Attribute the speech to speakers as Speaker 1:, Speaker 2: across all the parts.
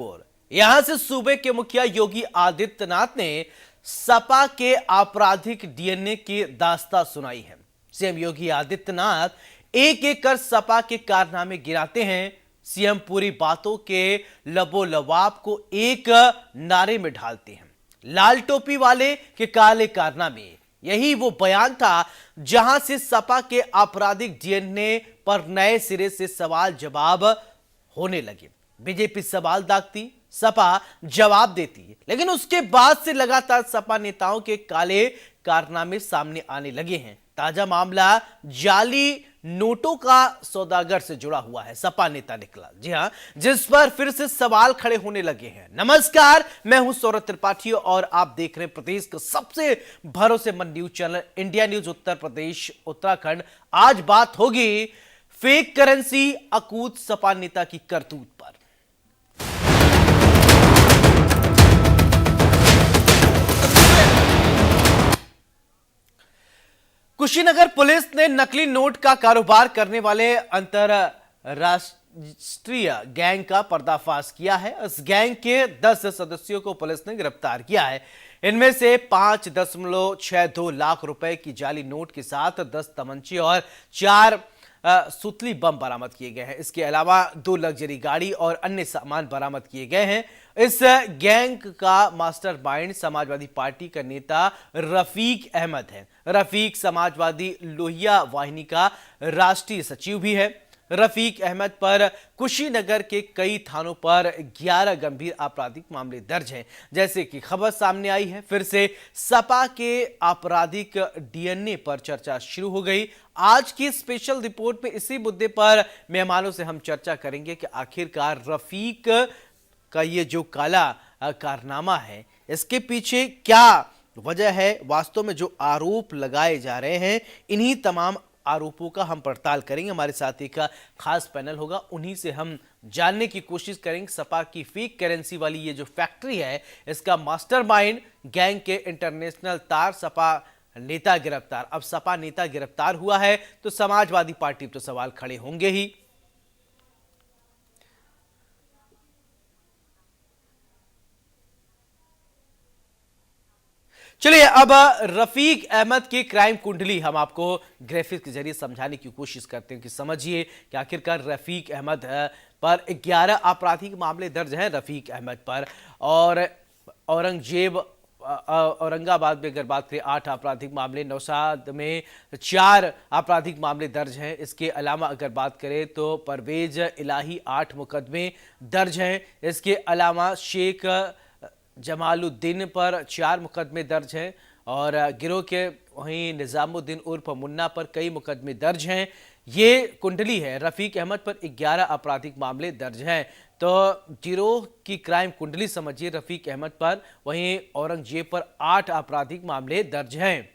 Speaker 1: और यहां से सूबे के मुखिया योगी आदित्यनाथ ने सपा के आपराधिक डीएनए की दास्तां सुनाई है। सीएम योगी आदित्यनाथ एक एक कर सपा के कारनामे गिनाते हैं। सीएम पूरी बातों के लबोलबाब को एक नारे में ढालते हैं, लाल टोपी वाले के काले कारनामे। यही वो बयान था जहां से सपा के आपराधिक डीएनए पर नए सिरे से सवाल जवाब होने लगे। बीजेपी सवाल दागती, सपा जवाब देती, लेकिन उसके बाद से लगातार सपा नेताओं के काले कारनामे सामने आने लगे हैं। ताजा मामला जाली नोटों का सौदागर से जुड़ा हुआ है। सपा नेता निकला, जी हां, जिस पर फिर से सवाल खड़े होने लगे हैं। नमस्कार, मैं हूं सौरभ त्रिपाठी और आप देख रहे हैं प्रदेश का सबसे भरोसेमंद news channel India news Uttar Pradesh Uttarakhand. आज बात होगी फेक करेंसी अकूत सपा नेता की करतूत पर। कुशीनगर पुलिस ने नकली नोट का कारोबार करने वाले अंतरराष्ट्रीय गैंग का पर्दाफाश किया है। इस गैंग के 10 सदस्यों को पुलिस ने गिरफ्तार किया है। इनमें से 5.62 लाख रुपए की जाली नोट के साथ 10 तमंचे और 4 सुतली बम बरामद किए गए हैं। इसके अलावा 2 लग्जरी गाड़ी और अन्य सामान बरामद किए गए हैं। इस गैंग का मास्टरमाइंड समाजवादी पार्टी का नेता रफीक अहमद है। रफीक समाजवादी लोहिया वाहिनी का राष्ट्रीय सचिव भी है। रफीक अहमद पर कुशीनगर के कई थानों पर 11 गंभीर आपराधिक मामले दर्ज हैं। जैसे कि खबर सामने आई है, फिर से सपा के आपराधिक डीएनए पर चर्चा शुरू हो गई। आज की स्पेशल रिपोर्ट में इसी मुद्दे पर मेहमानों से हम चर्चा करेंगे कि आखिरकार रफीक का ये जो काला कारनामा है, इसके पीछे क्या वजह है। वास्तव में जो आरोप लगाए जा रहे हैं, इन्हीं तमाम आरोपों का हम पड़ताल करेंगे। हमारे साथ एक खास पैनल होगा, उन्हीं से हम जानने की कोशिश करेंगे सपा की फेक करेंसी वाली ये जो फैक्ट्री है, इसका मास्टरमाइंड गैंग के इंटरनेशनल तार सपा नेता गिरफ्तार। अब सपा नेता गिरफ्तार हुआ है तो समाजवादी पार्टी तो सवाल खड़े होंगे ही। चलिए, अब रफीक अहमद की क्राइम कुंडली हम आपको ग्राफिक्स के जरिए समझाने की कोशिश करते हैं कि समझिए कि आखिरकार रफीक अहमद पर 11 आपराधिक मामले दर्ज हैं रफीक अहमद पर। और औरंगाबाद में अगर बात करें 8 आपराधिक मामले, नौशाद में 4 आपराधिक मामले दर्ज हैं। इसके अलावा अगर बात करें तो परवेज इलाही 8 मुकदमे दर्ज हैं। इसके अलावा शेख जमालुद्दीन पर 4 मुकदमे दर्ज हैं और गिरोह के वहीं निजामुद्दीन उर्फ मुन्ना पर कई मुकदमे दर्ज हैं। ये कुंडली है। रफीक अहमद पर 11 आपराधिक मामले दर्ज हैं। तो गिरोह की क्राइम कुंडली समझिए रफीक अहमद पर, वहीं औरंगजेब पर 8 आपराधिक मामले दर्ज हैं।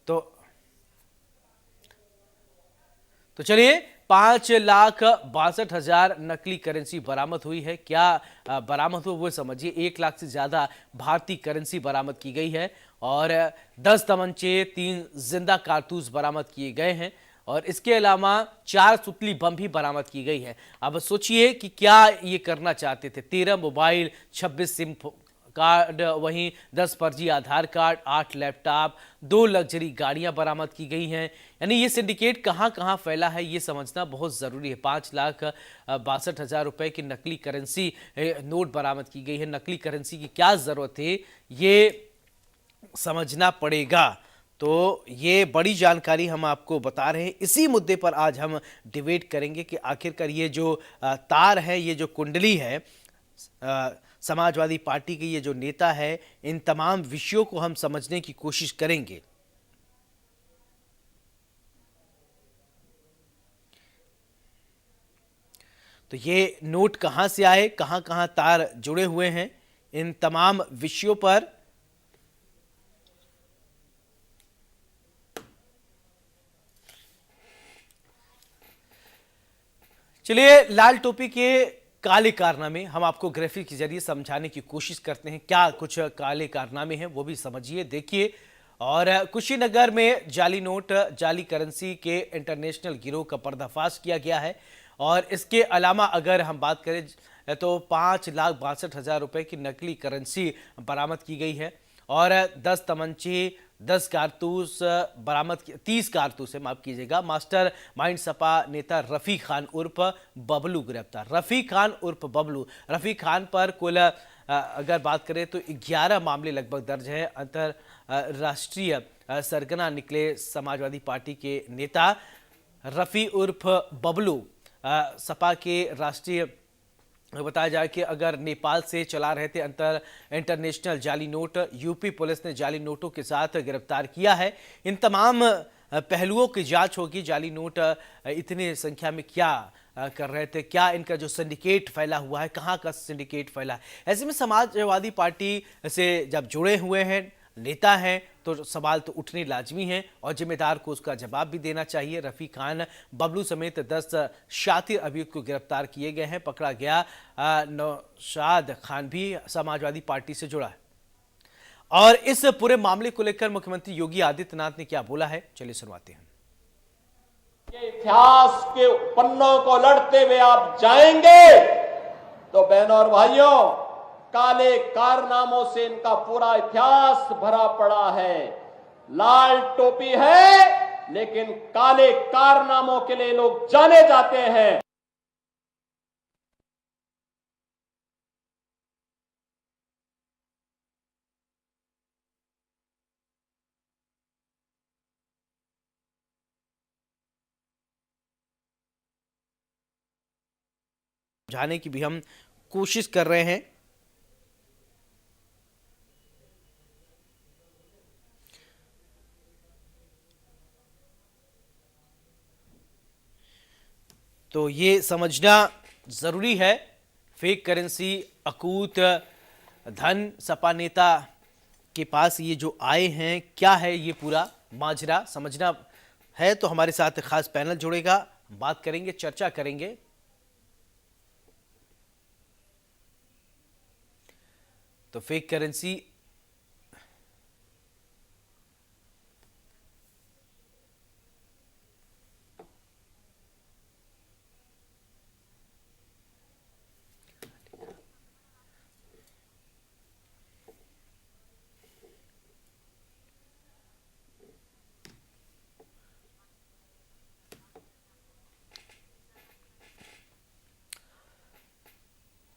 Speaker 1: तो चलिए, 5,62,000 नकली करेंसी बरामद हुई है। क्या बरामद हुआ वो समझिए। 1 लाख से ज्यादा भारतीय करेंसी बरामद की गई है और 10 तमंचे, 3 जिंदा कारतूस बरामद किए गए हैं और इसके अलावा 4 सुतली बम भी बरामद की गई है। अब सोचिए कि क्या ये करना चाहते थे। 13 मोबाइल, 26 सिम कार्ड, वहीं 10 फर्जी आधार कार्ड, 8 लैपटॉप, 2 लग्जरी गाड़ियां बरामद की गई हैं। यानी ये सिंडिकेट कहां कहां फैला है ये समझना बहुत जरूरी है। 5,62,000 रुपए की नकली करेंसी नोट बरामद की गई है। नकली करेंसी की क्या जरूरत है ये समझना पड़ेगा। तो ये बड़ी जानकारी हम आपको बता रहे हैं। इसी मुद्दे पर आज हम डिबेट करेंगे कि आखिरकार ये जो तार है, ये जो कुंडली है, समाजवादी पार्टी के ये जो नेता है, इन तमाम विषयों को हम समझने की कोशिश करेंगे। तो ये नोट कहां से आए, कहां कहां तार जुड़े हुए हैं, इन तमाम विषयों पर चलिए, लाल टोपी के काले कारनामे हम आपको ग्राफिक के जरिए समझाने की कोशिश करते हैं। क्या कुछ काले कारनामे हैं वो भी समझिए, देखिए। और कुशीनगर में जाली नोट, जाली करेंसी के इंटरनेशनल गिरोह का पर्दाफाश किया गया है। और इसके अलावा अगर हम बात करें तो 5,62,000 रुपए की नकली करेंसी बरामद की गई है और 10 तमंचे 10 कारतूस बरामद 30 कारतूस है, माफ कीजिएगा। मास्टर माइंड सपा नेता रफी खान उर्फ बबलू गिरफ्तार। रफी खान उर्फ बबलू, रफी खान पर कुल अगर बात करें तो 11 मामले लगभग दर्ज हैं। अंतरराष्ट्रीय सरगना निकले समाजवादी पार्टी के नेता रफी उर्फ बबलू सपा के राष्ट्रीय बताया जाए कि अगर नेपाल से चला रहे थे इंटरनेशनल जाली नोट, यूपी पुलिस ने जाली नोटों के साथ गिरफ्तार किया है। इन तमाम पहलुओं की जांच होगी। जाली नोट इतनी संख्या में क्या कर रहे थे, क्या इनका जो सिंडिकेट फैला हुआ है, कहाँ का सिंडिकेट फैला है। ऐसे में समाजवादी पार्टी से जब जुड़े हुए हैं, नेता हैं, तो सवाल तो उठने लाजमी हैं और जिम्मेदार को उसका जवाब भी देना चाहिए। रफी खान बबलू समेत 10 शातिर अभियुक्त को गिरफ्तार किए गए हैं। पकड़ा गया नौशाद खान भी समाजवादी पार्टी से जुड़ा है। और इस पूरे मामले को लेकर मुख्यमंत्री योगी आदित्यनाथ ने क्या बोला है, चलिए सुनवाते हैं।
Speaker 2: इतिहास के पन्नों को लड़ते हुए आप जाएंगे तो बहनों और भाइयों, काले कारनामों से इनका पूरा इतिहास भरा पड़ा है। लाल टोपी है लेकिन काले कारनामों के लिए लोग जाने जाते हैं।
Speaker 1: जाने की भी हम कोशिश कर रहे हैं। तो ये समझना जरूरी है, फेक करेंसी, अकूत धन सपा नेता के पास ये जो आए हैं, क्या है ये पूरा माजरा समझना है। तो हमारे साथ खास पैनल जुड़ेगा, बात करेंगे, चर्चा करेंगे। तो फेक करेंसी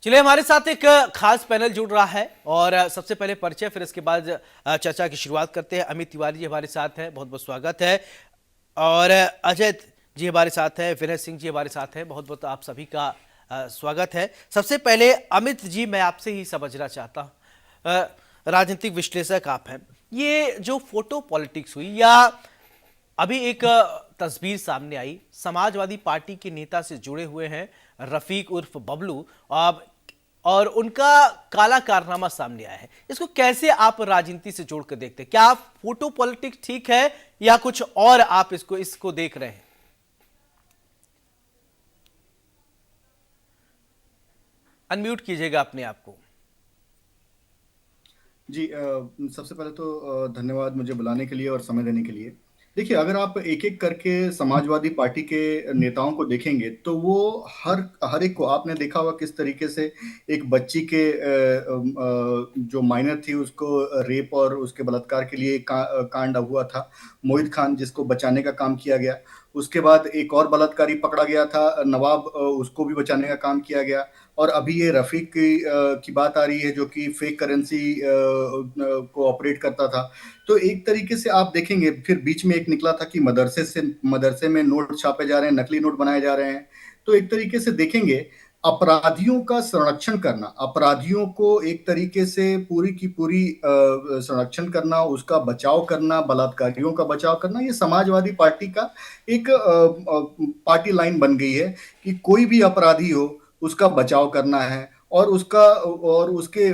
Speaker 1: चलिए, हमारे साथ एक खास पैनल जुड़ रहा है और सबसे पहले परिचय, फिर इसके बाद चर्चा की शुरुआत करते हैं। अमित तिवारी जी हमारे साथ हैं, बहुत बहुत स्वागत है। और अजय जी हमारे साथ हैं, विनय सिंह जी हमारे साथ हैं, बहुत बहुत आप सभी का स्वागत है। सबसे पहले अमित जी, मैं आपसे ही समझना चाहता हूँ, राजनीतिक विश्लेषक आप हैं, ये जो फोटो पॉलिटिक्स हुई या अभी एक तस्वीर सामने आई, समाजवादी पार्टी के नेता से जुड़े हुए हैं रफीक उर्फ बबलू, और उनका काला कारनामा सामने आया है, इसको कैसे आप राजनीति से जोड़कर देखते हैं? क्या आप फोटो पॉलिटिक्स ठीक है या कुछ और आप इसको देख रहे हैं? अनम्यूट कीजिएगा अपने आप को।
Speaker 3: जी, सबसे पहले तो धन्यवाद मुझे बुलाने के लिए और समय देने के लिए। देखिए, अगर आप एक-एक करके समाजवादी पार्टी के नेताओं को देखेंगे, तो वो हर एक को आपने देखा होगा किस तरीके से एक बच्ची के जो माइनर थी उसको रेप और उसके बलात्कार के लिए कांड हुआ था। मोहित खान जिसको बचाने का काम किया गया। उसके बाद एक और बलात्कारी पकड़ा गया था नवाब, उसको भी बचाने का काम किया गया। और अभी ये रफीक की बात आ रही है जो कि फेक करेंसी को ऑपरेट करता था। तो एक तरीके से आप देखेंगे, फिर बीच में एक निकला था कि मदरसे में नोट छापे जा रहे हैं, नकली नोट बनाए जा रहे हैं। तो एक तरीके से देखेंगे, अपराधियों का संरक्षण करना, अपराधियों को एक तरीके से पूरी की पूरी संरक्षण करना, उसका बचाव करना, बलात्कारियों का बचाव करना, ये समाजवादी पार्टी का एक पार्टी लाइन बन गई है कि कोई भी अपराधी हो उसका बचाव करना है। और उसके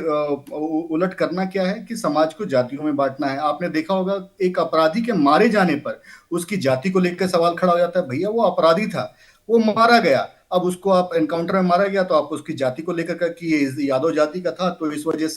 Speaker 3: उलट करना क्या है कि समाज को जातियों में बांटना है। आपने देखा होगा एक अपराधी के मारे जाने पर उसकी जाति को लेकर सवाल खड़ा हो जाता है। भैया, वो अपराधी था, वो मारा गया, अब उसको आप एनकाउंटर में मारा गया तो आप उसकी जाति को लेकर कि ये यादव जाति का था, तो इस वजह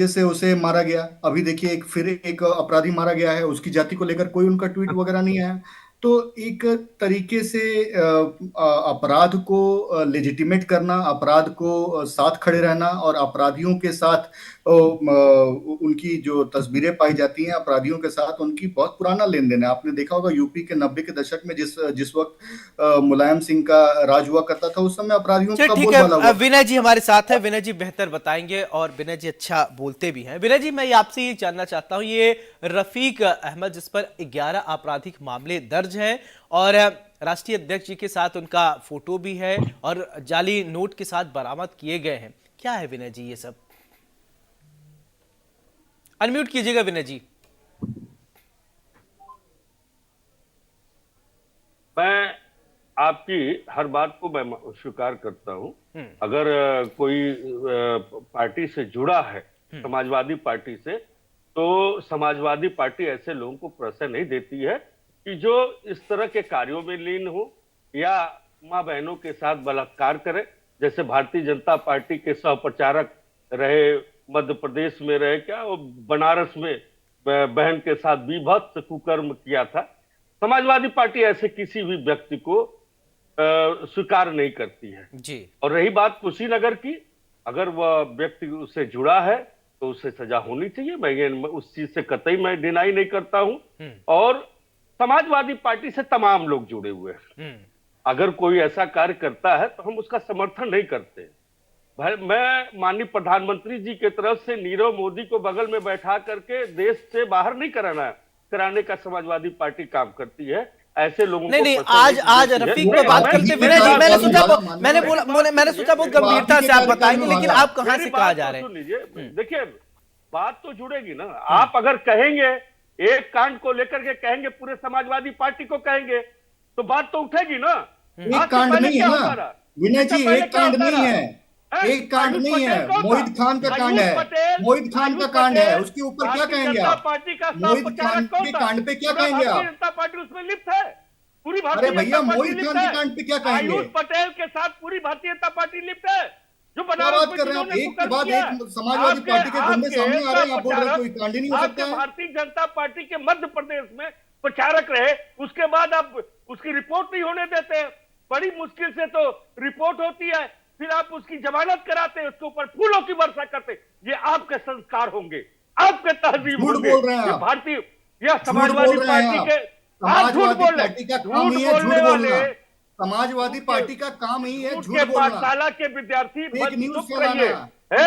Speaker 3: से उसे मारा गया। अभी देखिए फिर एक अपराधी मारा गया है, उसकी जाति को लेकर कोई उनका ट्वीट वगैरह नहीं आया। तो एक तरीके से अपराध को लेजिटिमेट करना, अपराध को साथ खड़े रहना और अपराधियों के साथ उनकी जो तस्वीरें पाई जाती हैं अपराधियों के साथ, उनकी बहुत पुराना लेन देन है। आपने देखा होगा यूपी के 90 के दशक में जिस वक्त मुलायम सिंह का राज हुआ करता था, उस समय अपराधियों
Speaker 1: चलिए
Speaker 3: का
Speaker 1: ठीक
Speaker 3: बोलबाला
Speaker 1: है,
Speaker 3: हुआ।
Speaker 1: विनय जी हमारे साथ है, विनय जी बेहतर बताएंगे और विनय जी अच्छा बोलते भी हैं। विनय जी मैं आपसे ये जानना चाहता हूँ, ये रफीक अहमद जिस पर 11 आपराधिक मामले दर्ज हैं और राष्ट्रीय अध्यक्ष जी के साथ उनका फोटो भी है और जाली नोट के साथ बरामद किए गए हैं, क्या है विनय जी ये सब? अनम्यूट कीजिएगा विनय जी।
Speaker 4: मैं आपकी हर बात को मैं स्वीकार करता हूं। अगर कोई पार्टी से जुड़ा है, समाजवादी पार्टी से, तो समाजवादी पार्टी ऐसे लोगों को प्रोत्साहन नहीं देती है कि जो इस तरह के कार्यों में लीन हो या मां बहनों के साथ बलात्कार करे। जैसे भारतीय जनता पार्टी के सह प्रचारक रहे, मध्य प्रदेश में रहे, क्या वो बनारस में बहन के साथ बीभत्स कुकर्म किया था। समाजवादी पार्टी ऐसे किसी भी व्यक्ति को स्वीकार नहीं करती है
Speaker 1: जी।
Speaker 4: और रही बात कुशीनगर की, अगर वह व्यक्ति उससे जुड़ा है तो उससे सजा होनी चाहिए। मैं उस चीज से कतई मैं डिनाई नहीं करता हूं और समाजवादी पार्टी से तमाम लोग जुड़े हुए हैं। अगर कोई ऐसा कार्य करता है तो हम उसका समर्थन नहीं करते। भाई मैं माननीय प्रधानमंत्री जी की तरफ से नीरव मोदी को बगल में बैठा करके देश से बाहर नहीं कराने का समाजवादी पार्टी काम करती है। ऐसे लोगों
Speaker 1: नहीं
Speaker 4: को
Speaker 1: नहीं,
Speaker 4: पसंद
Speaker 1: आज
Speaker 4: नहीं
Speaker 1: रफीक
Speaker 4: है।
Speaker 1: पे बात करते विनय जी, मैंने सोचा बहुत
Speaker 3: वो
Speaker 1: गंभीरता
Speaker 3: आपके
Speaker 1: से आप
Speaker 3: कहने
Speaker 1: बताएंगे,
Speaker 3: वाला।
Speaker 1: लेकिन आप कहां से
Speaker 4: मेरी
Speaker 1: कहा
Speaker 4: बात
Speaker 1: जा
Speaker 4: तो
Speaker 1: रहे
Speaker 4: सुन
Speaker 1: हैं?
Speaker 4: लीजिए। देखिए बात तो जुड़ेगी ना। आप अगर कहेंगे एक कांड को लेकर के कहेंगे, पूरे समाजवादी पार्टी को कहेंगे, तो बात तो उठेगी ना।
Speaker 3: एक
Speaker 4: आज से
Speaker 3: कांड
Speaker 4: पहले
Speaker 3: नहीं
Speaker 4: क्या
Speaker 3: है
Speaker 4: होता
Speaker 3: ना
Speaker 4: रहा?
Speaker 3: विनय
Speaker 4: इससे
Speaker 3: जी,
Speaker 4: पहले
Speaker 3: एक
Speaker 4: क्या
Speaker 3: कांड
Speaker 4: होता
Speaker 3: नहीं
Speaker 4: रहा?
Speaker 3: है, एक कांड
Speaker 4: आयुष
Speaker 3: नहीं है।
Speaker 4: पटेल कौन था?
Speaker 3: मोहित खान का कांड
Speaker 4: आयुष
Speaker 3: है,
Speaker 4: पटेल,
Speaker 3: मोहित खान का
Speaker 4: आयुष
Speaker 3: कांड है,
Speaker 4: पटेल
Speaker 3: उसके ऊपर क्या
Speaker 4: भारतीय
Speaker 3: कहेंगे
Speaker 4: जनता
Speaker 3: आप?
Speaker 4: पार्टी का सह
Speaker 3: मोहित खान
Speaker 4: प्रचारक कौन
Speaker 3: के
Speaker 4: था?
Speaker 3: कांड पे क्या
Speaker 4: पूरा
Speaker 3: कहेंगे
Speaker 4: भारतीय
Speaker 3: आप?
Speaker 4: जनता पार्टी उसमें लिप्त है। पूरी
Speaker 3: अरे
Speaker 4: भारतीय
Speaker 3: भैया,
Speaker 4: जनता पार्टी
Speaker 3: मोहित
Speaker 4: लिप्त
Speaker 3: खान
Speaker 4: है।
Speaker 3: के कांड पे क्या कहेंगे?
Speaker 4: आयुष पटेल के साथ पूरी भारतीय जनता पार्टी लिप्त है। जो
Speaker 3: क्या
Speaker 4: बनारस
Speaker 3: बात
Speaker 4: में
Speaker 3: कर रहे हैं आप?
Speaker 4: जिन्होंने
Speaker 3: एक के
Speaker 4: कुकर्म
Speaker 3: बाद
Speaker 4: किया
Speaker 3: एक
Speaker 4: है।
Speaker 3: समाजवादी पार्टी के गुंडे सामने आ रहे हैं, आप बोल रहे हैं कोई कांड ही नहीं हो सकता
Speaker 4: आपके
Speaker 3: है।
Speaker 4: भारतीय जनता पार्टी के मध्य प्रदेश में प्रचारक रहे, उसके बाद आप उसकी रिपोर्ट नहीं होने देते। बड़ी मुश्किल से तो रिपोर्ट होती है, फिर आप उसकी जमानत कराते हैं, उसके ऊपर फूलों की वर्षा करते। ये आपके संस्कार होंगे, आपके तहजीब
Speaker 3: झूठ
Speaker 4: होंगे।
Speaker 3: बोल रहे हैं
Speaker 4: ये
Speaker 3: आप।
Speaker 4: भारतीय, यह
Speaker 3: झूठ
Speaker 4: समाजवादी
Speaker 3: बोल रहे हैं
Speaker 4: पार्टी
Speaker 3: आप।
Speaker 4: के आप झूठ
Speaker 3: समाजवादी
Speaker 4: बोल रहे,
Speaker 3: पार्टी का काम
Speaker 4: झूठ
Speaker 3: ही है झूठ
Speaker 4: बोलने वाले,
Speaker 3: बोलना। समाजवादी पार्टी का काम ही है
Speaker 4: झूठ
Speaker 3: झूठ
Speaker 4: के
Speaker 3: बोलना,
Speaker 4: पाठशाला के विद्यार्थी
Speaker 3: फेक न्यूज
Speaker 4: चुप
Speaker 3: फैलाना,
Speaker 4: रहिए। झूठ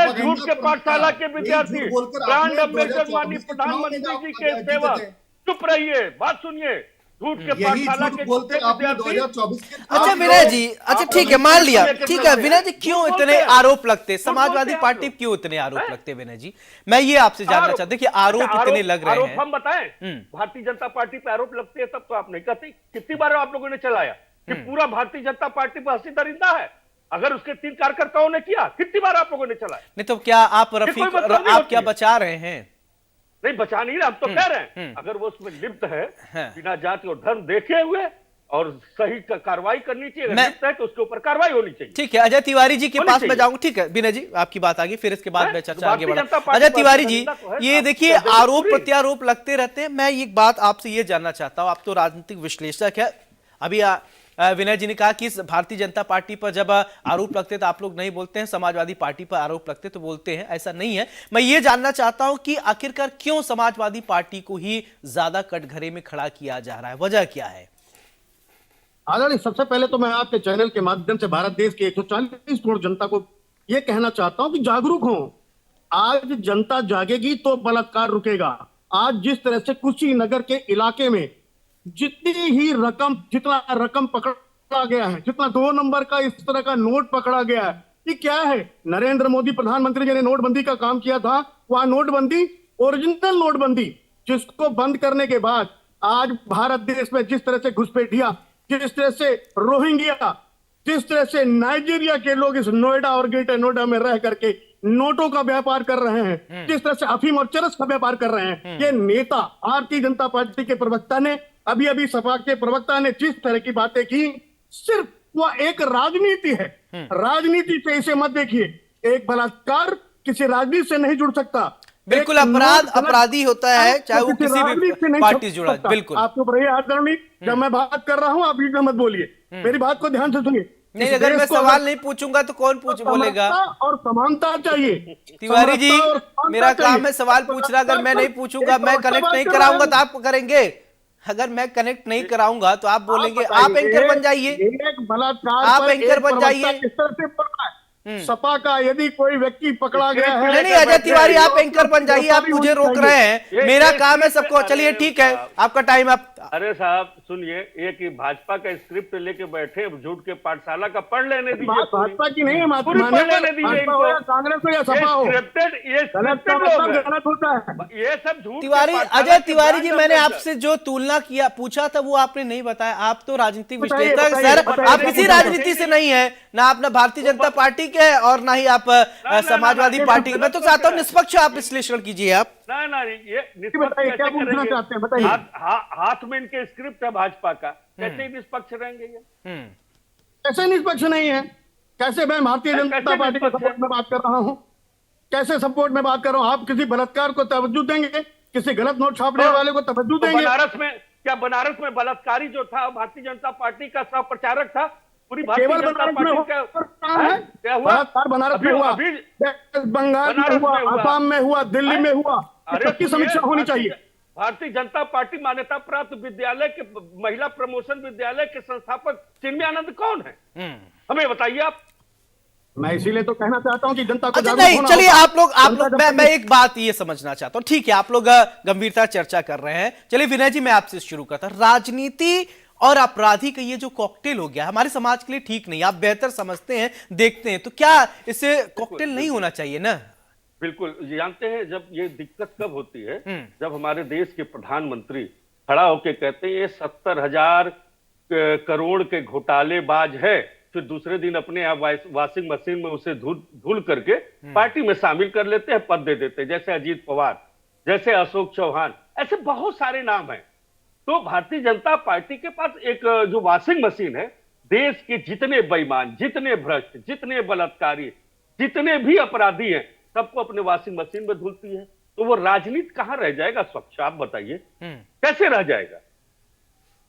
Speaker 3: प्रोपेगेंडा
Speaker 4: के
Speaker 3: फैलाना।
Speaker 4: पाठशाला के
Speaker 3: यही
Speaker 4: विद्यार्थी,
Speaker 3: झूठ बोलकर
Speaker 4: ब्रांड
Speaker 3: आपने
Speaker 4: अम्बेसडर माननीय
Speaker 3: 2024 के चुनाव में
Speaker 4: प्रधानमंत्री जी के
Speaker 3: जीते
Speaker 4: सेवक,
Speaker 3: थे।
Speaker 4: चुप रहिए, बात सुनिए। झूठ के
Speaker 3: यही
Speaker 4: पाठशाला
Speaker 3: झूठ
Speaker 4: के
Speaker 3: बोलकर
Speaker 4: झूठे
Speaker 3: आपने
Speaker 4: विद्यार्थी।
Speaker 3: 2024 के
Speaker 1: अच्छा
Speaker 4: आप
Speaker 1: विनय
Speaker 4: लोग-
Speaker 1: जी, अच्छा
Speaker 4: आप
Speaker 1: ठीक है,
Speaker 4: लोग
Speaker 1: मान लिया,
Speaker 4: लेकर
Speaker 1: ठीक
Speaker 4: चल
Speaker 1: है
Speaker 4: रहे
Speaker 1: विनय
Speaker 4: हैं।
Speaker 1: जी, क्यों
Speaker 4: झूठ
Speaker 1: इतने
Speaker 4: बोलते हैं।
Speaker 1: आरोप लगते हैं
Speaker 4: झूठ
Speaker 1: समाजवादी
Speaker 4: बोलते हैं
Speaker 1: पार्टी
Speaker 4: आप
Speaker 1: पे? क्यों इतने आरोप
Speaker 4: हैं?
Speaker 1: लगते हैं विनय जी? मैं ये आपसे जानना
Speaker 4: आरोप-
Speaker 1: चाहता, देखिए आरोप
Speaker 4: अच्छा,
Speaker 1: इतने लग रहे
Speaker 4: आरोप
Speaker 1: हैं।
Speaker 4: हम बताएं, भारतीय जनता पार्टी पे आरोप लगते हैं तब तो आप नहीं कहते। कितनी बार आप लोगों ने चलाया कि पूरा भारतीय जनता पार्टी पर हंसी दरिंदा है? अगर उसके 3 कार्यकर्ताओं ने किया, कितनी बार आप लोगों ने चलाया?
Speaker 1: नहीं तो क्या आप
Speaker 4: कोई
Speaker 1: रफीक,
Speaker 4: मतलब नहीं
Speaker 1: आप
Speaker 4: होती
Speaker 1: क्या
Speaker 4: है।
Speaker 1: बचा रहे हैं?
Speaker 4: नहीं बचा नहीं रहे, हम तो कह रहे हैं अगर वो उसमें लिप्त है,
Speaker 1: हाँ।
Speaker 4: बिना जाति और धर्म देखे हुए, और सही कार्रवाई करनी चाहिए। अगर
Speaker 1: मैं-
Speaker 4: लिप्त है तो उसके ऊपर कार्रवाई होनी चाहिए।
Speaker 1: ठीक है, अजय तिवारी जी के
Speaker 4: होनी
Speaker 1: पास मैं
Speaker 4: चाहिए।
Speaker 1: जाऊंगा। ठीक है विनय जी, आपकी बात आ गई, फिर इसके बाद
Speaker 4: हैं?
Speaker 1: मैं चर्चा
Speaker 4: तो
Speaker 1: आगे
Speaker 4: भारतीय जनता
Speaker 1: बढ़ा।
Speaker 4: पार्टी
Speaker 1: अजय
Speaker 4: पर
Speaker 1: तिवारी जी,
Speaker 4: दरिंदा तो है,
Speaker 1: ये
Speaker 4: आप
Speaker 1: देखिए
Speaker 4: कर देंगे
Speaker 1: आरोप
Speaker 4: पूरी।
Speaker 1: प्रत्यारोप लगते रहते हैं। मैं एक बात आपसे ये जानना चाहता हूं, आप तो राजनीतिक विश्लेषक है। अभी विनय जी ने कहा कि इस भारतीय जनता पार्टी पर जब आरोप लगते तो आप लोग नहीं बोलते हैं, समाजवादी पार्टी पर आरोप लगते तो बोलते हैं, ऐसा नहीं है। मैं ये जानना चाहता हूं कि आखिरकार क्यों समाजवादी पार्टी को ही ज्यादा कटघरे में खड़ा किया जा रहा है, वजह क्या है?
Speaker 5: आदरणीय, सबसे पहले तो मैं आपके चैनल के माध्यम से भारत देश की 140 करोड़ जनता को यह कहना चाहता हूं कि जागरूक हो। आज जनता जागेगी तो बलात्कार रुकेगा। आज जिस तरह से कुशीनगर के इलाके में जितना रकम पकड़ा गया है, जितना 2 नंबर का इस तरह का नोट पकड़ा गया है, ये क्या है? नरेंद्र मोदी प्रधानमंत्री जी ने नोटबंदी का काम किया था। वह नोटबंदी ओरिजिनल नोटबंदी, जिसको बंद करने के बाद आज भारत देश में जिस तरह से घुसपैठिया, जिस तरह से रोहिंग्या, जिस तरह से नाइजीरिया के लोग इस नोएडा और ग्रेटर नोएडा में रह करके नोटों का व्यापार कर रहे हैं, जिस तरह से अफीम और चरस का व्यापार कर रहे हैं, ये नेता भारतीय जनता पार्टी के प्रवक्ता ने, अभी सपा के प्रवक्ता ने जिस तरह की बातें की, सिर्फ वह एक राजनीति है। राजनीति से इसे मत देखिए। एक बलात्कार किसी राजनीति से नहीं जुड़ सकता।
Speaker 1: बिल्कुल
Speaker 5: एक
Speaker 1: अपराध
Speaker 5: नोट गलत-
Speaker 1: अपराधी होता है, चाहे वो
Speaker 5: किसी
Speaker 1: किसी
Speaker 5: राजनीति से
Speaker 1: भी
Speaker 5: नहीं
Speaker 1: पार्टी
Speaker 5: छप
Speaker 1: जुड़ा है।
Speaker 5: सकता।
Speaker 1: बिल्कुल
Speaker 5: आप चुप रहिए आदरणीय, जब मैं बात कर रहा हूं आप बीच में मत बोलिए, मेरी बात को ध्यान से सुनिए।
Speaker 1: नहीं,
Speaker 5: इस
Speaker 1: अगर
Speaker 5: देश
Speaker 1: मैं
Speaker 5: को
Speaker 1: सवाल
Speaker 5: अगर
Speaker 1: नहीं पूछूंगा तो कौन बोलेगा?
Speaker 5: समरसता और समानता चाहिए।
Speaker 1: तिवारी जी,
Speaker 5: समरसता और समानता
Speaker 1: मेरा काम
Speaker 5: चाहिए।
Speaker 1: है सवाल पूछना। अगर मैं नहीं पूछूंगा,
Speaker 5: एक
Speaker 1: मैं
Speaker 5: प्रवक्ता
Speaker 1: कनेक्ट
Speaker 5: बात
Speaker 1: नहीं
Speaker 5: कर रहा
Speaker 1: कराऊंगा
Speaker 5: है।
Speaker 1: तो आप करेंगे। अगर मैं कनेक्ट नहीं कराऊंगा तो आप बोलेंगे। आप
Speaker 5: बताइए,
Speaker 1: एंकर बन जाइए,
Speaker 5: एक बलात्कार
Speaker 1: आप
Speaker 5: पर
Speaker 1: एंकर
Speaker 5: एक
Speaker 1: बन
Speaker 5: प्रवक्ता
Speaker 1: जाइए।
Speaker 5: किस तरह से बोल रहा है? सपा का यदि कोई व्यक्ति पकड़ा गया है,
Speaker 1: नहीं नहीं अजय तिवारी, आप एंकर बन जाइए, आप
Speaker 5: गिरफ्तारी
Speaker 1: मुझे
Speaker 5: होनी
Speaker 1: रोक
Speaker 5: चाहिए।
Speaker 1: रहे हैं। मेरा काम है सबको। चलिए ठीक है, आपका टाइम आप।
Speaker 4: अरे साहब सुनिए, एक ही भाजपा का स्क्रिप्ट लेके बैठे, अब झूठ के पाठशाला का पढ़ लेने दीजिए।
Speaker 5: बात भाजपा की नहीं है,
Speaker 4: पूरी पढ़ लेने दीजिए
Speaker 5: भाजपा हो या कांग्रेस हो या सपा हो,
Speaker 4: ये
Speaker 5: गलत का
Speaker 4: स्क्रिप्टेड लोग
Speaker 5: मतलब
Speaker 4: हैं।
Speaker 5: गलत होता है।
Speaker 4: ये सब झूठ के
Speaker 1: तिवारी,
Speaker 4: पाठशाला
Speaker 1: अजय
Speaker 4: के
Speaker 1: तिवारी जी,
Speaker 4: ब्रांड
Speaker 1: मैंने
Speaker 4: एम्बेसडर।
Speaker 1: आपसे जो तुलना किया पूछा था वो आपने नहीं बताया। आप तो राजनीतिक
Speaker 5: बताइए,
Speaker 1: विश्लेषक
Speaker 5: बताइए,
Speaker 1: सर,
Speaker 5: बताइए,
Speaker 1: आप किसी
Speaker 5: बताइए।
Speaker 1: राजनीति से नहीं है, ना आप ना भारतीय जनता पार्टी के हैं और ना ही आप समाजवादी
Speaker 4: ना,
Speaker 1: पार्टी के। मैं तो
Speaker 4: गलत
Speaker 1: चाहता हूँ
Speaker 4: है।
Speaker 1: निष्पक्ष आप विश्लेषण कीजिए आप।
Speaker 4: ना ना ये निष्पक्ष
Speaker 5: बताइए, क्या
Speaker 4: कैसे
Speaker 5: पूछना
Speaker 4: करेंगे?
Speaker 5: चाहते हैं, बताइए।
Speaker 4: हाथ में इनके स्क्रिप्ट है भाजपा का, कैसे निष्पक्ष रहेंगे ये?
Speaker 5: कैसे निष्पक्ष नहीं है? कैसे मैं भारतीय
Speaker 4: कैसे
Speaker 5: जनता पार्टी के
Speaker 4: निष्पक्ष है?
Speaker 5: सपोर्ट में बात कर रहा हूं? कैसे सपोर्ट में बात कर रहा हूं? आप किसी बलात्कार को तवज्जो देंगे? किसी गलत नोट छापने वाले को तवज्जो
Speaker 4: तो
Speaker 5: देंगे?
Speaker 4: बनारस में बलात्कारी जो था भारतीय जनता पार्टी का सह प्रचारक था, पूरी भारतीय
Speaker 5: केवल
Speaker 4: जनता
Speaker 5: बनारस में
Speaker 4: पार्टी
Speaker 5: हुआ है?
Speaker 4: क्या हुआ?
Speaker 5: बलात्कार बनारस में हुआ,
Speaker 4: अभी
Speaker 5: बंगाल में
Speaker 4: बनारस
Speaker 5: हुआ,
Speaker 4: में हुआ।
Speaker 5: आसाम में हुआ, दिल्ली में हुआ।
Speaker 4: अरे
Speaker 5: सबकी समीक्षा होनी चाहिए।
Speaker 4: भारतीय जनता पार्टी मान्यता प्राप्त विद्यालय के महिला प्रमोशन विद्यालय के संस्थापक चिन्मय आनंद कौन है? हमें बताइए आप।
Speaker 5: मैं इसीलिए तो कहना चाहता हूं कि जनता को
Speaker 1: अच्छा
Speaker 5: जागरूक
Speaker 1: नहीं,
Speaker 5: होना
Speaker 1: चलिए
Speaker 5: होगा।
Speaker 1: आप लोग
Speaker 5: जनता जब
Speaker 1: मैं एक बात ये समझना चाहता हूं। ठीक है, आप लोग गंभीरता चर्चा कर रहे हैं। चलिए विनय जी, मैं आपसे शुरू करता हूं। राजनीति और अपराधी का ये जो कॉकटेल हो गया हमारे समाज के लिए ठीक नहीं। आप बेहतर समझते हैं, देखते हैं, तो क्या इससे कॉकटेल नहीं होना चाहिए ना?
Speaker 4: बिल्कुल जानते हैं, जब ये दिक्कत कब होती है, जब हमारे देश के प्रधानमंत्री खड़ा होके कहते हैं ये 70,000 करोड़ के घोटालेबाज है, फिर दूसरे दिन अपने आप वॉशिंग मशीन में उसे धुल करके पार्टी में शामिल कर लेते हैं, पद दे देते हैं। जैसे अजीत पवार, जैसे अशोक चौहान, ऐसे बहुत सारे नाम हैं। तो भारतीय जनता पार्टी के पास एक जो वॉशिंग मशीन है, देश के जितने बेईमान, जितने भ्रष्ट, जितने बलात्कारी, जितने भी अपराधी हैं, सबको अपने वॉशिंग मशीन में धुलती है। तो वो राजनीति कहां रह जाएगा स्वच्छ? आप बताइए कैसे रह जाएगा?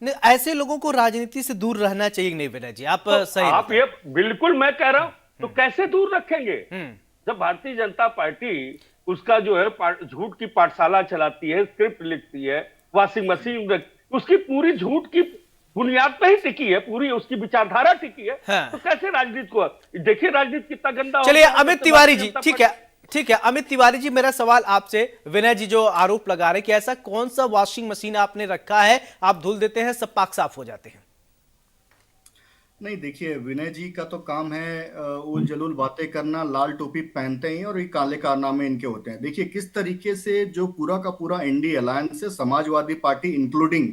Speaker 1: नहीं, ऐसे लोगों को राजनीति से दूर रहना चाहिए। नहीं विनय जी, आप
Speaker 4: तो
Speaker 1: सही
Speaker 4: आप
Speaker 1: बताएं।
Speaker 4: ये बिल्कुल मैं कह रहा हूं, तो कैसे दूर रखेंगे? जब भारतीय जनता पार्टी उसका जो है झूठ की पाठशाला चलाती है, स्क्रिप्ट लिखती है, वॉशिंग मशीन उसकी पूरी झूठ की बुनियाद पे ही टिकी है, पूरी उसकी विचारधारा टिकी है।
Speaker 1: हाँ।
Speaker 4: तो कैसे राजनीति को देखिए, राजनीति कितना गंदा
Speaker 1: चलिए
Speaker 4: होता है।
Speaker 1: अमित तिवारी जी, ठीक है अमित तिवारी जी, मेरा सवाल आपसे, विनय जी जो आरोप लगा रहे कि ऐसा कौन सा वॉशिंग मशीन आपने रखा है आप धुल देते हैं सब पाक साफ हो जाते हैं?
Speaker 3: नहीं, देखिए, विनय जी का तो काम है उल जलूल बातें करना, लाल टोपी पहनते हैं और ये काले कारनामे इनके होते हैं। देखिए किस तरीके से जो पूरा का पूरा इंडी अलायंस है, समाजवादी पार्टी इंक्लूडिंग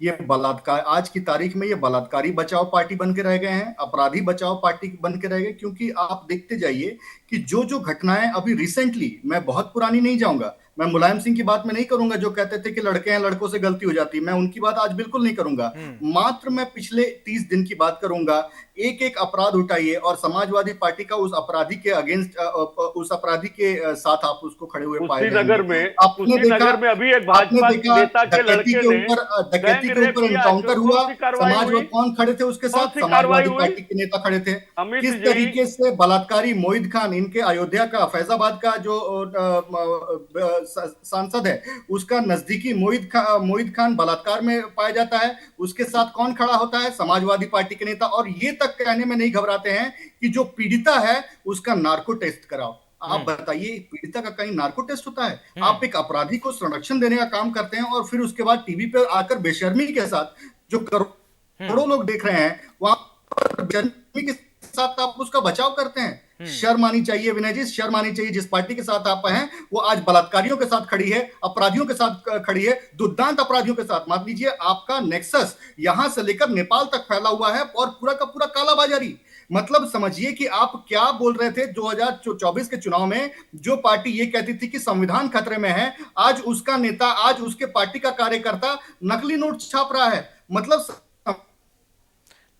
Speaker 3: ये बलात्कार, आज की तारीख में ये बलात्कारी बचाओ पार्टी बन के रह गए हैं, अपराधी बचाओ पार्टी बन के रह गए। क्योंकि आप देखते जाइए कि जो जो घटनाएं अभी रिसेंटली, मैं बहुत पुरानी नहीं जाऊंगा, मैं मुलायम सिंह की बात में नहीं करूंगा जो कहते थे कि लड़के हैं, लड़कों से गलती हो जाती है, मैं उनकी बात आज बिल्कुल नहीं करूंगा। मात्र मैं पिछले 30 दिन की बात करूंगा। एक एक अपराध उठाइए और समाजवादी पार्टी का उस अपराधी के अगेंस्ट, उस अपराधी के साथ आप उसको खड़े हुए पाए
Speaker 4: कुशीनगर में अभी एक भाजपा नेता के लड़के
Speaker 3: डकैती के ऊपर एनकाउंटर हुआ, समाजवादी कौन खड़े थे उसके साथ? समाजवादी पार्टी के नेता खड़े थे। किस तरीके से बलात्कारी मोहित खान, इनके अयोध्या का, फैजाबाद का जो सांसद है, उसका नजदीकी मोहित खान बलात्कार में पाया जाता है, उसके साथ कौन खड़ा होता है? समाजवादी पार्टी के नेता। और ये तक कहने में नहीं घबराते हैं कि जो पीड़िता है उसका नार्को टेस्ट कराओ। आप बताइए, पीड़िता का कहीं नार्को टेस्ट होता है? आप एक अपराधी को संरक्षण देने का काम करते हैं और फिर उसके बाद टीवी पर आकर बेशर्मी के साथ, जो करोड़ों लोग देख रहे हैं, वहां पर बेशर्मी के साथ आप उसका बचाव करते हैं। शर्म आनी चाहिए विनय जी, शर्म आनी चाहिए। जिस पार्टी के साथ आप हैं वो आज बलात्कारियों के साथ खड़ी है, अपराधियों के साथ खड़ी है, दुर्दांत अपराधियों के साथ। मान लीजिए आपका नेक्सस यहां से लेकर नेपाल तक फैला हुआ है और पूरा का पूरा कालाबाजारी। मतलब समझिए कि आप क्या बोल रहे थे 2024 के चुनाव में। जो पार्टी ये कहती थी कि संविधान खतरे में है, आज उसका नेता, आज उसके पार्टी का कार्यकर्ता नकली नोट छाप रहा है। मतलब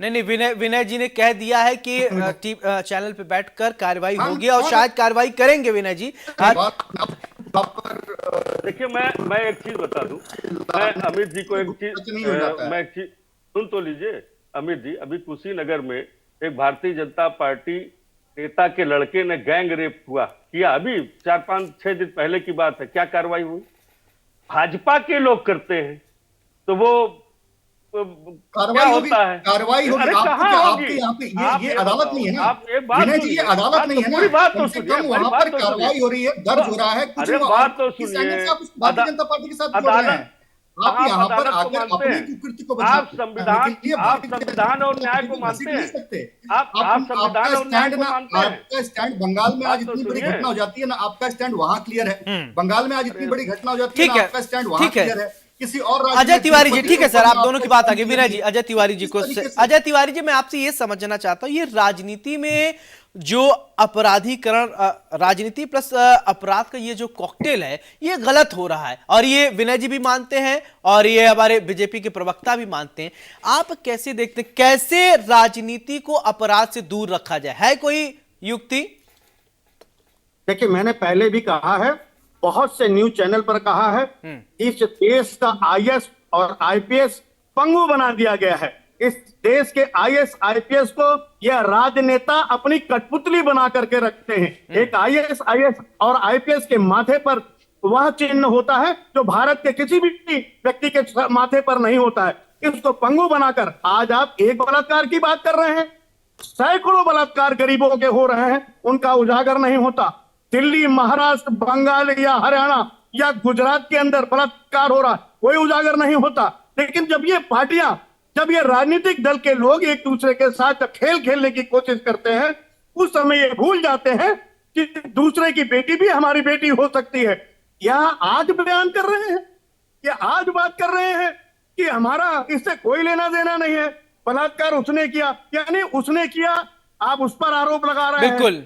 Speaker 1: नहीं, विनय जी ने कह दिया है कि चैनल पे बैठकर कार्रवाई होगी और शायद कार्रवाई करेंगे विनय जी।
Speaker 4: देखिए, मैं एक चीज बता दूं, मैं अमित जी को एक
Speaker 3: नहीं हो जाता
Speaker 4: चीज,
Speaker 3: है।
Speaker 4: मैं एक चीज सुन तो लीजिए। अमित जी, अभी कुशीनगर में एक भारतीय जनता पार्टी नेता के लड़के ने गैंग रेप किया, अभी 4-5-6 दिन पहले की बात है। क्या कार्रवाई हुई? भाजपा के लोग करते हैं, तो वो क्या
Speaker 3: कार्रवाई होगी,
Speaker 4: होता है?
Speaker 3: कार्रवाई होगी।
Speaker 4: अरे
Speaker 3: आपको
Speaker 4: कहाँ
Speaker 3: क्या,
Speaker 4: होगी?
Speaker 3: आपके यहाँ पे
Speaker 4: आप
Speaker 3: ये
Speaker 4: ये
Speaker 3: अदालत
Speaker 4: बताओ,
Speaker 3: नहीं है ना
Speaker 4: आप एक बात
Speaker 3: विनय जी, ये
Speaker 4: सुनिए,
Speaker 3: अदालत नहीं है ना।
Speaker 4: पूरी बात
Speaker 3: कम
Speaker 4: तो
Speaker 3: से
Speaker 4: सुनिए,
Speaker 3: कम
Speaker 4: मेरी
Speaker 3: वहां
Speaker 4: बात
Speaker 3: पर
Speaker 4: तो सुनिए।
Speaker 3: कार्रवाई हो रही है, दर्ज हो रहा है कुछ।
Speaker 4: अरे
Speaker 3: और
Speaker 4: बात तो
Speaker 3: किस एंगल
Speaker 4: सुनिए।
Speaker 3: से आप उस भारतीय जनता पार्टी के साथ जोड़ रहे हैं? आप
Speaker 4: आप
Speaker 3: यहाँ पर
Speaker 4: अदालत को
Speaker 3: आकर
Speaker 4: मानते
Speaker 3: अपनी
Speaker 4: हैं?
Speaker 3: कुकृत्य को
Speaker 4: आप
Speaker 3: बचाने के लिए
Speaker 4: आप
Speaker 3: भारतीय
Speaker 4: संविधान और
Speaker 3: जनता
Speaker 4: न्याय
Speaker 3: पार्टी
Speaker 4: को
Speaker 3: को घसीट
Speaker 4: मानते
Speaker 3: नहीं
Speaker 4: हैं?
Speaker 3: सकते।
Speaker 4: आप संविधान
Speaker 3: आपका
Speaker 4: और न्याय
Speaker 3: स्टैंड
Speaker 4: को
Speaker 3: ना,
Speaker 4: मानते हैं?
Speaker 3: आपका स्टैंड बंगाल में आज
Speaker 4: बात तो
Speaker 3: इतनी बड़ी
Speaker 4: सुनिए।
Speaker 3: घटना हो जाती है ना, आपका स्टैंड वहां क्लियर है। बंगाल में आज इतनी बड़ी घटना हो जाती है
Speaker 1: ठीक
Speaker 3: ना,
Speaker 1: है,
Speaker 3: आपका स्टैंड वहां
Speaker 1: ठीक है।
Speaker 3: क्लियर है। किसी और राज्य
Speaker 1: अजय
Speaker 3: में
Speaker 1: तिवारी जी,
Speaker 3: तिरुपति
Speaker 1: ठीक है
Speaker 3: के
Speaker 1: सर,
Speaker 3: ऊपर
Speaker 1: आप
Speaker 3: में
Speaker 1: दोनों की
Speaker 3: आपका
Speaker 1: बात
Speaker 3: स्टैंड
Speaker 1: आगे।
Speaker 3: क्लियर
Speaker 1: विनय
Speaker 3: नहीं
Speaker 1: जी,
Speaker 3: है।
Speaker 1: अजय तिवारी जी
Speaker 3: इस
Speaker 1: को,
Speaker 3: तरीके से
Speaker 1: अजय तिवारी जी, मैं आपसे ये समझना चाहता हूं, ये राजनीति में जो अपराधीकरण, राजनीति प्लस अपराध का ये जो कॉकटेल है, ये गलत हो रहा है, और ये विनय जी भी मानते हैं और ये हमारे बीजेपी के प्रवक्ता भी मानते हैं। आप कैसे देखते हैं, कैसे राजनीति को अपराध से दूर रखा जाए? है कोई युक्ति?
Speaker 5: देखिए, मैंने पहले भी कहा है, बहुत से न्यूज चैनल पर कहा है, इस देश का आईएएस और आईपीएस पंगु बना दिया गया है। इस देश के आईएएस आईपीएस को यह राजनेता अपनी कठपुतली बना करके रखते हैं। एक आईएएस और आईपीएस के माथे पर वह चिन्ह होता है जो भारत के किसी भी व्यक्ति के माथे पर नहीं होता है। इसको पंगु बनाकर आज आप एक बलात्कार की बात कर रहे हैं, सैकड़ों बलात्कार गरीबों के हो रहे हैं, उनका उजागर नहीं होता। दिल्ली, महाराष्ट्र, बंगाल या हरियाणा या गुजरात के अंदर बलात्कार हो रहा है, कोई उजागर नहीं होता। लेकिन जब ये पार्टियां, जब ये राजनीतिक दल के लोग एक दूसरे के साथ खेल खेलने की कोशिश करते हैं, उस समय ये भूल जाते हैं कि दूसरे की बेटी भी हमारी बेटी हो सकती है। यह आज बयान कर रहे हैं, ये आज बात कर रहे हैं कि हमारा इससे कोई लेना देना नहीं है, बलात्कार उसने किया, यानी उसने किया, आप उस पर आरोप लगा रहे हैं।
Speaker 1: बिल्कुल।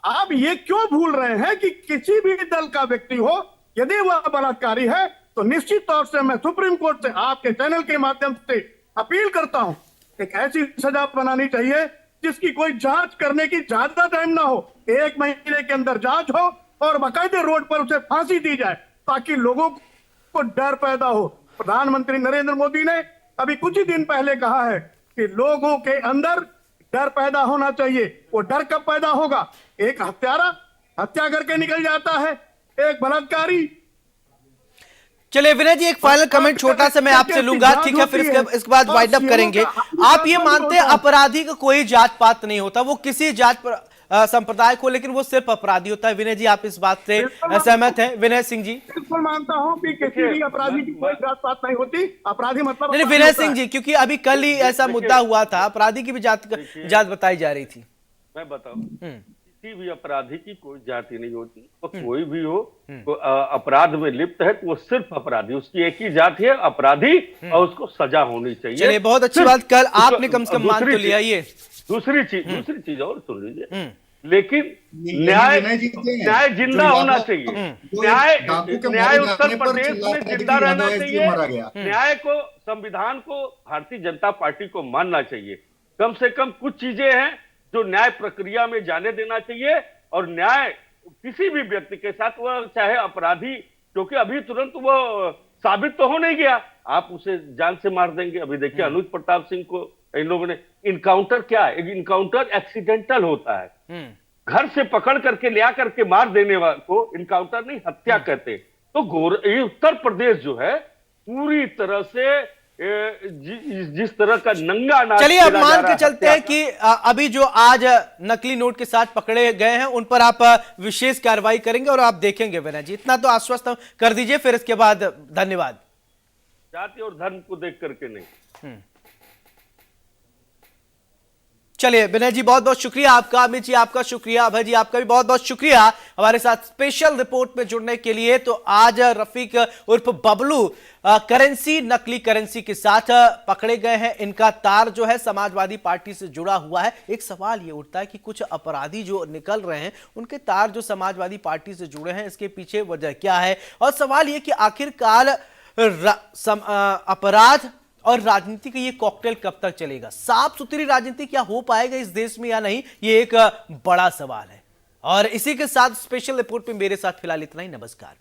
Speaker 5: आप ये क्यों भूल रहे हैं कि किसी भी दल का व्यक्ति हो, यदि वह बलात्कारी है तो निश्चित तौर से मैं सुप्रीम कोर्ट से आपके चैनल के माध्यम से अपील करता हूं, एक ऐसी सजा बनानी चाहिए जिसकी कोई जांच करने की ज्यादा टाइम ना हो, 1 महीने के अंदर जांच हो और बाकायदे रोड पर उसे फांसी दी जाए, ताकि लोगों को डर पैदा हो। प्रधानमंत्री नरेंद्र मोदी ने अभी कुछ ही दिन पहले कहा है कि लोगों के अंदर डर पैदा होना चाहिए। वो डर कब पैदा होगा? एक हत्यारा हत्या करके निकल जाता है, एक बलात्कारी।
Speaker 1: चलिए विनय जी, एक फाइनल कमेंट छोटा सा मैं आपसे लूंगा, ठीक है, फिर इसके बाद वाइंड अप करेंगे। आप ये मानते हैं अपराधी का कोई जात पात नहीं होता, वो किसी जात पर संप्रदाय को, लेकिन वो सिर्फ अपराधी होता है? विनय जी, आप इस बात से सहमत हैं? विनय सिंह जी?
Speaker 5: बिल्कुल मानता हूं कि किसी भी अपराधी की कोई जात पात नहीं होती, अपराधी मतलब
Speaker 1: नहीं, विनय सिंह जी, क्योंकि अभी कल ही ऐसा मुद्दा हुआ था, अपराधी की भी जात बताई जा रही थी।
Speaker 4: मैं बताऊं, किसी भी अपराधी की कोई जाति नहीं होती, तो कोई भी हो तो अपराध में लिप्त है तो वो सिर्फ अपराधी, उसकी एक ही जाति है, अपराधी, और उसको सजा होनी चाहिए।
Speaker 1: चलिए, बहुत अच्छी बात, कल आपने कम से कम मान तो लिया। ये
Speaker 4: दूसरी चीज और सुन लीजिए, लेकिन न्याय जिंदा होना चाहिए। न्याय उत्तर प्रदेश में जिंदा रहना चाहिए। न्याय को, संविधान को, भारतीय जनता पार्टी को मानना चाहिए। कम से कम कुछ चीजें हैं जो न्याय प्रक्रिया में जाने देना चाहिए, और न्याय किसी भी व्यक्ति के साथ, वह चाहे अपराधी, क्योंकि अभी तुरंत वो साबित तो हो नहीं गया, आप उसे जान से मार देंगे। अभी देखिए अनुज प्रताप सिंह को इन लोगों ने, इनकाउंटर क्या है? इनकाउंटर एक्सीडेंटल होता है, घर से पकड़ करके ले आकर के मार देने वाले को इनकाउंटर नहीं, हत्या कहते। तो ये उत्तर प्रदेश जो है पूरी तरह से जिस तरह का नंगा नाच,
Speaker 1: चलिए अब मान के चलते हैं कि अभी जो आज नकली नोट के साथ पकड़े गए हैं उन पर आप विशेष कार्रवाई करेंगे और आप देखेंगे। विनय जी, इतना तो आश्वस्त कर दीजिए, फिर इसके बाद धन्यवाद।
Speaker 4: जाति और धर्म को देख करके नहीं।
Speaker 1: चलिए विनय जी, बहुत बहुत शुक्रिया आपका। अमित जी आपका शुक्रिया, अभय जी आपका भी बहुत बहुत शुक्रिया हमारे साथ स्पेशल रिपोर्ट में जुड़ने के लिए। तो आज रफीक उर्फ बबलू करेंसी, नकली करेंसी के साथ पकड़े गए हैं। इनका तार जो है समाजवादी पार्टी से जुड़ा हुआ है। एक सवाल ये उठता है कि कुछ अपराधी जो निकल रहे हैं उनके तार जो समाजवादी पार्टी से जुड़े हैं, इसके पीछे वजह क्या है? और सवाल ये कि आखिरकार अपराध और राजनीति का ये कॉकटेल कब तक चलेगा? साफ सुथरी राजनीति क्या हो पाएगा इस देश में या नहीं, ये एक बड़ा सवाल है। और इसी के साथ स्पेशल रिपोर्ट में मेरे साथ फिलहाल इतना ही। नमस्कार।